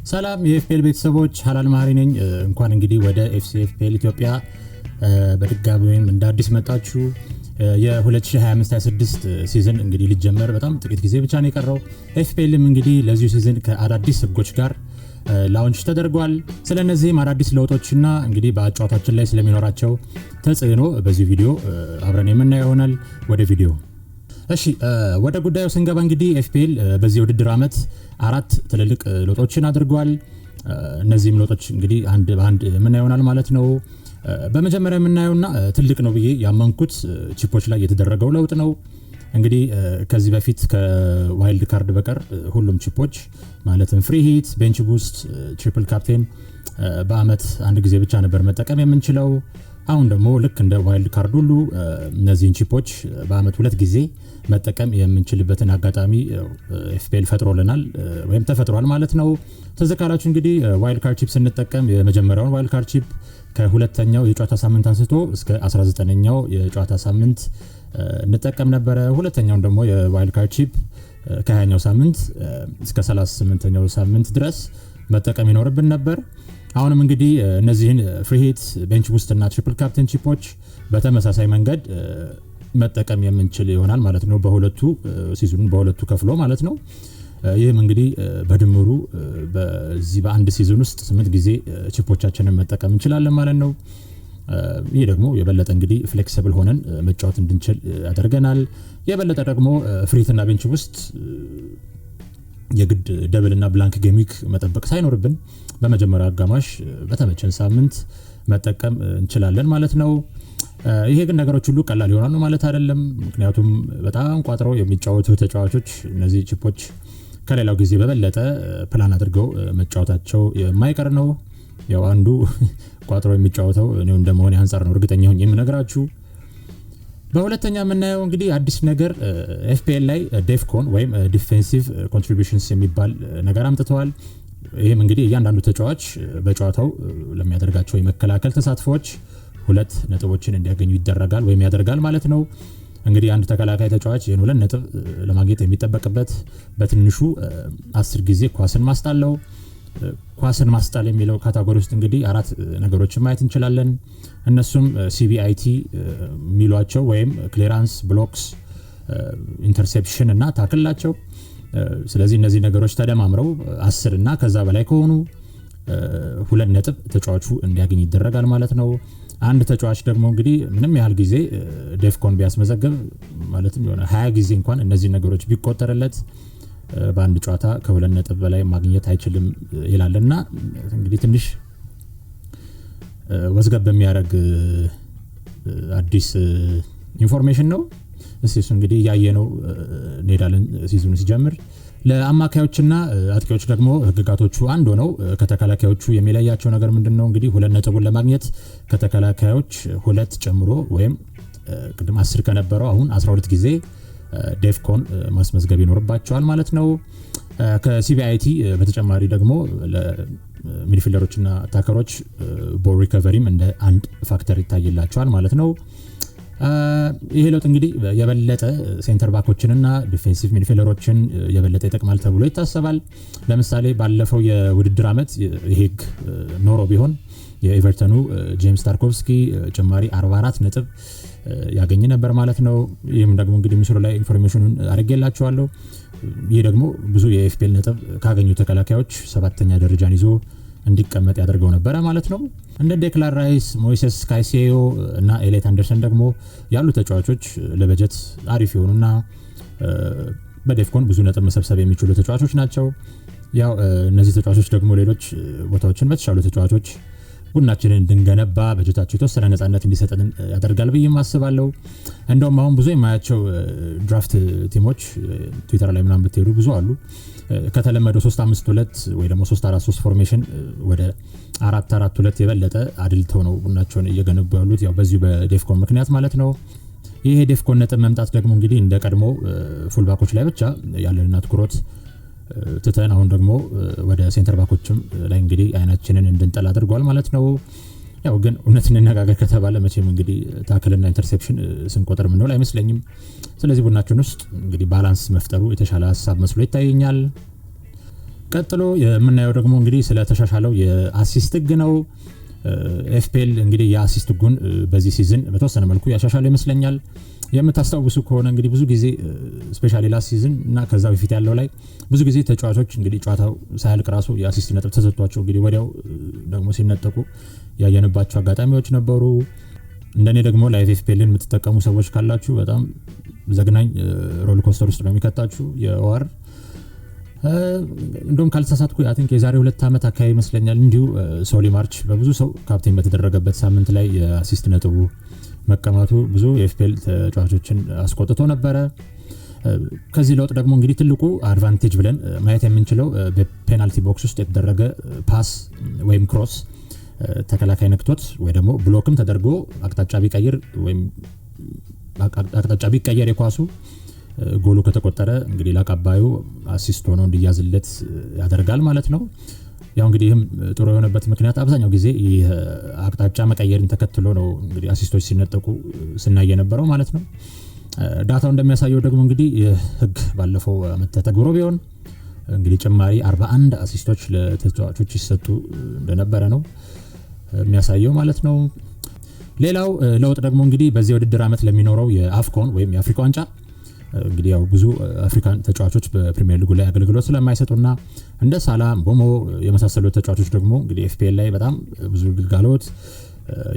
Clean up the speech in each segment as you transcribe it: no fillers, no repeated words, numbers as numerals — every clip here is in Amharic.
ሰላም የኤፍፒኤል ቤተሰቦች ሐላል ማህሪ ነኝ። እንኳን እንግዲህ ወደ ኤፍሲኤፍፒኤል ኢትዮጵያ በድጋሚ ወይም እንደ አዲስ መጣችሁ። የ2025-26 ሲዝን እንግዲህ ሊጀመር በጣም ጥቂት ጊዜ ብቻ ነው የቀረው። ኤፍፒኤልም እንግዲህ ለዚሁ ሲዝን ከአዳዲስ ህጎች ጋር ላውንች ተደርጓል። ስለነዚህም አዳዲስ ለውጦችና እንግዲህ በአጫዋታችን ላይ ስለሚኖራቸው ተጽዕኖ በዚህ ቪዲዮ አብረን የምናየው ይሆናል። ወደ ቪዲዮ እሺ፣ ወደ ጉዳዩ ስንገባ እንግዲህ ኤፍፒኤል በዚህ ውድድር ዓመት 4 ትልልቅ ለውጦችን አድርጓል። እነዚህም ለውጦች እንግዲህ አንድ በአንድ የምናየው ይሆናል ማለት ነው። በመጀመሪያ የምናየውና ትልቅ ነው ብዬ ያመንኩት ቺፖች ላይ የተደረገው ለውጥ ነው። እንግዲህ ከዚህ በፊት ከዋይልድ ካርድ በቀር ሁሉም ቺፖች ማለትም ፍሪ ሂት፣ ቤንች ቡስት፣ ትሪፕል ካፕቴን በአመት አንድ ጊዜ ብቻ ነበር መጠቀም የምንችለው። አሁን ደግሞ ልክ እንደ ዋይልድ ካርድ ሁሉ እነዚህን ቺፖች በአመት 2 ጊዜ መጠቀም የምንችልበትን አጋጣሚ ኤፍፒኤል ፈጥሮልናል ወይም ተፈጥሯል ማለት ነው። ተዘካራችሁ እንግዲህ ዋይልድ ካርድ ቺፕ ስንጠቀም የመጀመሪያውን ዋይልድ ካርድ ቺፕ ከሁለተኛው የጨዋታ ሳምንት አንስቶ እስከ 19ኛው የጨዋታ ሳምንት እንጠቀም ነበረ። ሁለተኛውን ደግሞ የዋይልድ ካርድ ቺፕ ከ20ኛው ሳምንት እስከ 38ኛው ሳምንት ድረስ መጠቀም ይኖርብን ነበር። አሁንም እንግዲህ እነዚህን ፍሪ ሂት፣ ቤንች ቡስት እና ትሪፕል ካፕቴን ቺፖች በተመሳሳይ መንገድ መጠቀም የምንችል ይሆናል ማለት ነው። በሁለቱ ሲዝኑን በሁለቱ ከፍሎ ማለት ነው። ይህም እንግዲህ በድምሩ በዚህ በአንድ ሲዝን ውስጥ 8 ጊዜ ቺፖቻችንን መጠቀም እንችላለን ማለት ነው። ይህ ደግሞ የበለጠ እንግዲህ ፍሌክሲብል ሆነን መጫወት እንድንችል ያደርገናል። የበለጠ ደግሞ ፍሪ ሂት እና ቤንች ቡስት የግድ ደብል እና ብላንክ ጌም ዊክ መጠበቅ ሳይኖርብን በመጀመሪያ አጋማሽ በተመቸን ሳምንት መጠቀም እንችላለን ማለት ነው። ይሄ ግን ነገሮች ሁሉ ቀላል ይሆናሉ ማለት አይደለም። ምክንያቱም በጣም ቋጥረው የሚጫወቱ ተጫዋቾች እነዚህ ቺፖች ከሌላው ጊዜ በበለጠ ፕላን አድርገው መጫወታቸው የማይቀር ነው። ያው አንዱ ቋጥረው የሚጫወተው እኔው እንደመሆነ አንፃር ነው እርግጠኛ ሆኜ የምነግራችሁ። በሁለተኛ የምናየው እንግዲህ አዲስ ነገር ኤፍፒኤል ላይ ዴፍኮን ወይም ዲፌንሲቭ ኮንትሪቢዩሽንስ የሚባል ነገር አምጥተዋል። ይህም እንግዲህ እያንዳንዱ ተጫዋች በጨዋታው ለሚያደርጋቸው የመከላከል ተሳትፎዎች 2 ነጥቦችን እንዲያገኙ ይደረጋል ወይም ያደርጋል ማለት ነው። እንግዲህ አንድ ተከላካይ ተጫዋች ይህን 2 ነጥብ ለማግኘት የሚጠበቅበት በትንሹ 10 ጊዜ ኳስን ማስጣል ነው። ኳስን ማስጣል የሚለው ካታጎሪ ውስጥ እንግዲህ 4 ነገሮችን ማየት እንችላለን። እነሱም ሲቢአይቲ የሚሏቸው ወይም ክሊራንስ፣ ብሎክስ፣ ኢንተርሴፕሽን እና ታክል ናቸው። ስለዚህ እነዚህ ነገሮች ተደማምረው 10 እና ከዛ በላይ ከሆኑ 2 ነጥብ ተጫዋቹ እንዲያገኝ ይደረጋል ማለት ነው። አንድ ተጫዋች ደግሞ እንግዲህ ምንም ያህል ጊዜ ዴፍኮን ቢያስመዘግብ ማለትም የሆነ 20 ጊዜ እንኳን እነዚህ ነገሮች ቢቆጠርለት በአንድ ጨዋታ ከ2 ነጥብ በላይ ማግኘት አይችልም ይላልና እንግዲህ ትንሽ ወዝገብ በሚያደርግ አዲስ ኢንፎርሜሽን ነው። እሱ እንግዲህ ያየነው ኔዳልን ሲዝኑ ሲጀምር ለአማካዮችና አጥቂዎች ደግሞ ህግጋቶቹ አንድ ሆነው ከተከላካዮቹ የሚለያቸው ነገር ምንድነው? እንግዲህ 2 ነጥቡን ለማግኘት ከተከላካዮች 2 ጨምሮ ወይም ቅድም 10 ከነበረው አሁን 12 ጊዜ ዴፍኮን ማስመዝገብ ይኖርባቸዋል ማለት ነው። ከሲቢአይቲ በተጨማሪ ደግሞ ለሚድፊልደሮችና አታከሮች ቦል ሪከቨሪም እንደ አንድ ፋክተር ይታይላቸዋል ማለት ነው። ይሄ ለውጥ እንግዲህ የበለጠ ሴንተር ባኮችንና ዲፌንሲቭ ሚድፊልደሮችን የበለጠ ይጠቅማል ተብሎ ይታሰባል። ለምሳሌ ባለፈው የውድድር ዓመት ይሄ ኖሮ ቢሆን የኤቨርተኑ ጄምስ ታርኮቭስኪ ጭማሪ 44 ነጥብ ያገኝ ነበር ማለት ነው። ይህም ደግሞ እንግዲህ ምስሉ ላይ ኢንፎርሜሽኑን አድርጌላችኋለሁ። ይህ ደግሞ ብዙ የኤፍፒኤል ነጥብ ካገኙ ተከላካዮች 7ኛ ደረጃን ይዞ እንዲቀመጥ ያደርገው ነበረ ማለት ነው። እንደ ዴክላን ራይስ፣ ሞይሴስ ካይሴዮ እና ኤሌት አንደርሰን ደግሞ ያሉ ተጫዋቾች ለበጀት አሪፍ የሆኑና በዴፍኮን ብዙ ነጥብ መሰብሰብ የሚችሉ ተጫዋቾች ናቸው። ያው እነዚህ ተጫዋቾች ደግሞ ሌሎች ቦታዎችን በተሻሉ ተጫዋቾች ቡድናችንን እንድንገነባ በጀታቸው የተወሰነ ነፃነት እንዲሰጠን ያደርጋል ብዬ አስባለሁ። እንደውም አሁን ብዙ የማያቸው ድራፍት ቲሞች ትዊተር ላይ ምናምን ብትሄዱ ብዙ አሉ ከተለመደው 3-5-2 ወይ ደግሞ 3-4-3 ፎርሜሽን ወደ 4-4-2 የበለጠ አድልተው ነው ቡድናቸውን እየገነቡ ያሉት ያው በዚሁ በዴፍኮን ምክንያት ማለት ነው። ይሄ ዴፍኮን ነጥብ መምጣት ደግሞ እንግዲህ እንደ ቀድሞ ፉልባኮች ላይ ብቻ ያለንና ትኩረት ትተን አሁን ደግሞ ወደ ሴንተር ባኮችም ላይ እንግዲህ አይናችንን እንድንጠላ አድርጓል ማለት ነው። ያው ግን እውነት እንነጋገር ከተባለ መቼም እንግዲህ ታክልና ኢንተርሴፕሽን ስንቆጥር ምንው አይመስለኝም። ስለዚህ ቡድናችን ውስጥ እንግዲህ ባላንስ መፍጠሩ የተሻለ ሐሳብ መስሎ ይታየኛል። ቀጥሎ የምናየው ደግሞ እንግዲህ ስለተሻሻለው የአሲስት ህግ ነው። ኤፍፒኤል እንግዲህ የአሲስት ህጉን በዚህ ሲዝን በተወሰነ መልኩ ያሻሻለው ይመስለኛል። የምታስታውሱ ከሆነ እንግዲህ ብዙ ጊዜ ስፔሻሊ ላስት ሲዝን እና ከዛ በፊት ያለው ላይ ብዙ ጊዜ ተጫዋቾች እንግዲህ ጨዋታው ሳያልቅ ራሱ የአሲስት ነጥብ ተሰጥቷቸው እንግዲህ ወዲያው ደግሞ ሲነጠቁ ያየንባቸው አጋጣሚዎች ነበሩ። እንደኔ ደግሞ ላይቭ ኤፍፒኤልን የምትጠቀሙ ሰዎች ካላችሁ በጣም ዘግናኝ ሮል ኮስተር ውስጥ ነው የሚከታችሁ የኦአር እንደውም ካልተሳሳትኩ አይ ቲንክ የዛሬ 2 ዓመት አካባቢ ይመስለኛል እንዲሁ ሶሊ ማርች በብዙ ሰው ካፕቴን በተደረገበት ሳምንት ላይ የአሲስት ነጥቡ መቀማቱ ብዙ የኤፍፒኤል ተጫዋቾችን አስቆጥቶ ነበረ። ከዚህ ለውጥ ደግሞ እንግዲህ ትልቁ አድቫንቴጅ ብለን ማየት የምንችለው በፔናልቲ ቦክስ ውስጥ የተደረገ ፓስ ወይም ክሮስ ተከላካይ ነክቶት ወይ ደግሞ ብሎክም ተደርጎ አቅጣጫ ቢቀየር ወይም አቅጣጫ ቢቀየር የኳሱ ጎሉ ከተቆጠረ እንግዲህ ለአቀባዩ አሲስት ሆኖ እንዲያዝለት ያደርጋል ማለት ነው። ያው እንግዲህም ጥሩ የሆነበት ምክንያት አብዛኛው ጊዜ አቅጣጫ መቀየርን ተከትሎ ነው እንግዲህ አሲስቶች ሲነጠቁ ስናይ የነበረው ማለት ነው። ዳታው እንደሚያሳየው ደግሞ እንግዲህ ህግ ባለፈው ዓመት ተተግብሮ ቢሆን እንግዲህ ጭማሪ 41 አሲስቶች ለተጫዋቾች ይሰጡ እንደነበረ ነው የሚያሳየው ማለት ነው። ሌላው ለውጥ ደግሞ እንግዲህ በዚህ ውድድር ዓመት ለሚኖረው የአፍኮን ወይም የአፍሪካ ዋንጫ እንግዲህ ያው ብዙ አፍሪካን ተጫዋቾች በፕሪሚየር ሊጉ ላይ አገልግሎት ስለማይሰጡና እንደ ሳላ ቦሞ የመሳሰሉ ተጫዋቾች ደግሞ እንግዲህ ኤፍፒኤል ላይ በጣም ብዙ ግልጋሎት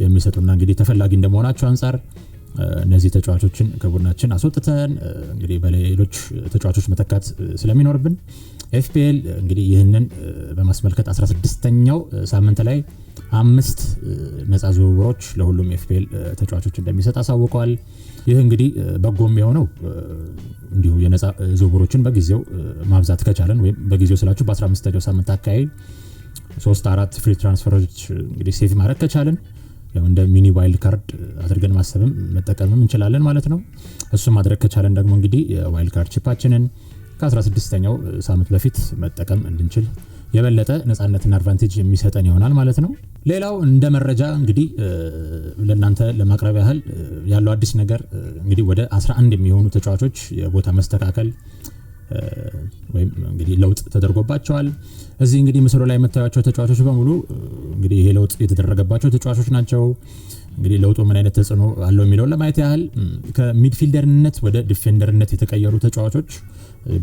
የሚሰጡና እንግዲህ ተፈላጊ እንደመሆናቸው አንፃር እነዚህ ተጫዋቾችን ከቡድናችን አስወጥተን እንግዲህ በሌሎች ተጫዋቾች መተካት ስለሚኖርብን ኤፍፒኤል እንግዲህ ይህንን በማስመልከት 16ኛው ሳምንት ላይ 5 ነፃ ዝውውሮች ለሁሉም ኤፍፒኤል ተጫዋቾች እንደሚሰጥ አሳውቀዋል። ይህ እንግዲህ በጎም የሆነው እንዲሁ የነፃ ዝውውሮችን በጊዜው ማብዛት ከቻለን ወይም በጊዜው ስላችሁ በ15ኛው ሳምንት አካባቢ 3-4 ፍሪ ትራንስፈሮች እንግዲህ ሴቭ ማድረግ ከቻለን ያው እንደ ሚኒ ዋይልድ ካርድ አድርገን ማሰብም መጠቀምም እንችላለን ማለት ነው። እሱ ማድረግ ከቻለን ደግሞ እንግዲህ የዋይልድ ካርድ ቺፓችንን ከ16ኛው ሳምንት በፊት መጠቀም እንድንችል የበለጠ ነፃነትና አድቫንቴጅ የሚሰጠን ይሆናል ማለት ነው። ሌላው እንደ መረጃ እንግዲህ ለእናንተ ለማቅረብ ያህል ያለው አዲስ ነገር እንግዲህ ወደ 11 የሚሆኑ ተጫዋቾች የቦታ መስተካከል ወይም እንግዲህ ለውጥ ተደርጎባቸዋል። እዚህ እንግዲህ ምስሉ ላይ የምታዩቸው ተጫዋቾች በሙሉ እንግዲህ ይሄ ለውጥ የተደረገባቸው ተጫዋቾች ናቸው። እንግዲህ ለውጡ ምን አይነት ተጽዕኖ አለው የሚለውን ለማየት ያህል ከሚድፊልደርነት ወደ ዲፌንደርነት የተቀየሩ ተጫዋቾች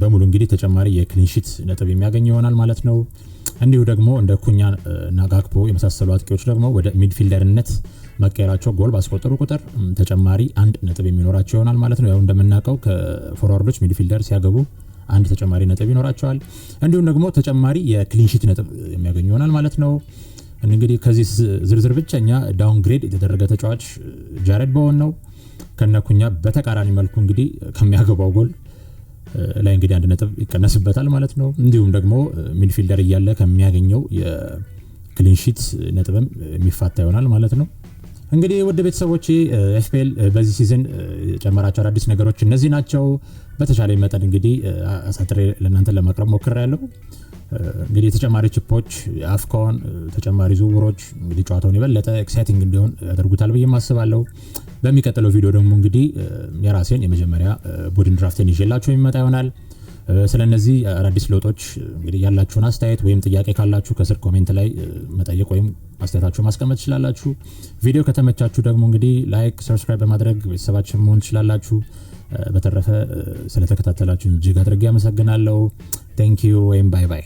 በሙሉ እንግዲህ ተጨማሪ የክሊንሺት ነጥብ የሚያገኝ ይሆናል ማለት ነው። እንዲሁ ደግሞ እንደ ኩኛ እና ጋክፖ የመሳሰሉ አጥቂዎች ደግሞ ወደ ሚድፊልደርነት መቀየራቸው ጎል ባስቆጠሩ ቁጥር ተጨማሪ 1 ነጥብ የሚኖራቸው ይሆናል ማለት ነው። ያው እንደምናውቀው ከፎርዋርዶች ሚድፊልደር ሲያገቡ 1 ተጨማሪ ነጥብ ይኖራቸዋል። እንዲሁም ደግሞ ተጨማሪ የክሊንሺት ነጥብ የሚያገኝ ይሆናል ማለት ነው። እንግዲህ ከዚህ ዝርዝር ብቸኛ ዳውንግሬድ የተደረገ ተጫዋች ጃሬድ ቦወን ነው። ከነኩኛ በተቃራኒ መልኩ እንግዲህ ከሚያገባው ጎል ላይ እንግዲህ 1 ነጥብ ይቀነስበታል ማለት ነው። እንዲሁም ደግሞ ሚድፊልደር እያለ ከሚያገኘው የክሊንሺት ነጥብም የሚፋታ ይሆናል ማለት ነው። እንግዲህ ውድ ቤተሰቦቼ ኤፍፒኤል በዚህ ሲዝን ጨመራቸው አዲስ ነገሮች እነዚህ ናቸው። በተሻለ መጠን እንግዲህ አሳጥሬ ለእናንተ ለማቅረብ ሞክሬያለሁ። እንግዲህ ተጨማሪ ቺፖች አፍኮን ተጨማሪ ዝውውሮች እንግዲህ ጨዋታውን የበለጠ ኤክሳይቲንግ እንዲሆን ያደርጉታል ብዬ ማስባለሁ። በሚቀጥለው ቪዲዮ ደግሞ እንግዲህ የራሴን የመጀመሪያ ቡድን ድራፍትን ይዤላችሁ የሚመጣ ይሆናል። ስለነዚህ አዳዲስ ለውጦች እንግዲህ ያላችሁን አስተያየት ወይም ጥያቄ ካላችሁ ከስር ኮሜንት ላይ መጠየቅ ወይም አስተያየታችሁ ማስቀመጥ ትችላላችሁ። ቪዲዮ ከተመቻችሁ ደግሞ እንግዲህ ላይክ፣ ሰብስክራይብ በማድረግ ቤተሰባችን መሆን ትችላላችሁ። በተረፈ ስለተከታተላችሁን እጅግ አድርጌ አመሰግናለሁ። ቴንክ ዩ ወይም ባይ ባይ።